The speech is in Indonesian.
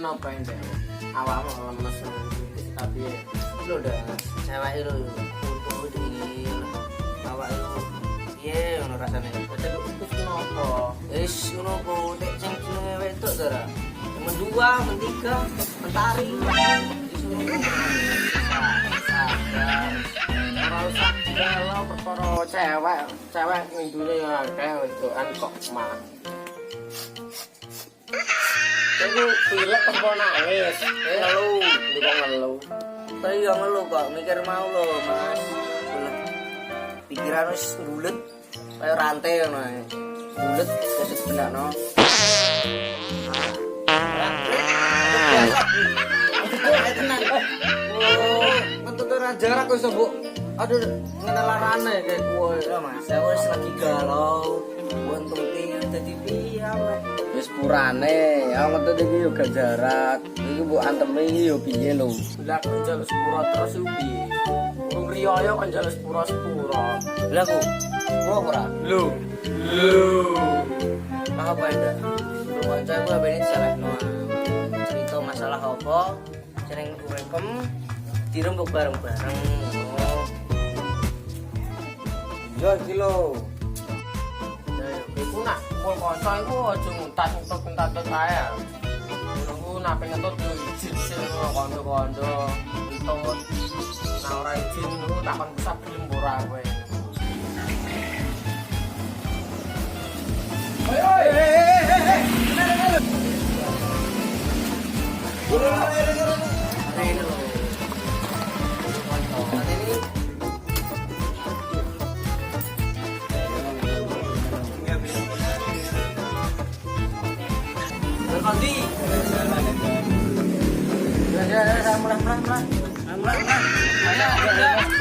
apa ini? Awakmu lemes tapi lu udah cewek itu kudu di awak itu piye ngono rasane. Padahal utus ngopo? Wis ngono ku nek sing jenenge wedok to ra. Mendua, mentiga, mentari. Ora usah galau perkara cewek, cewek ngindune akeh wedokan kok mah. Iku pilek apa nangis? Ngelu, ndek ngelu. Tapi yo ngelu kok mikir mau lho, Mas. Pikiran wis ngulet kaya rantai ngono ae. Ngulet terus benakno. Tenang. Oh, mentut ora jarak kok iso, Bu. Aduh, ngenelarane kayak kowe. Ya, Mas. Saya wis lagi galau. Untung iki dadi piye, Mas? Wis purane, ya metode iki yo gak jarak. Iki mbok anteme iki yo piye lho. Lah kok njaluk sepuro terus yo piye? Wong riyo kan njaluk sepuro. Lah kok ora? Lho. Apa ada? Kanca aku abene salahno. Cerita masalah apa? Jeneng uripem dirembuk bareng-bareng. Oh. Yo iki lho. Iku nak kumpul kanca iku aja nguntat-nguntat ae. Nunggu nak pengen tut yo izin sing kanca-kanca entut. Nah ora izin niku takon bisa film ora kowe. Kondi. Ya, mulai. Ayo.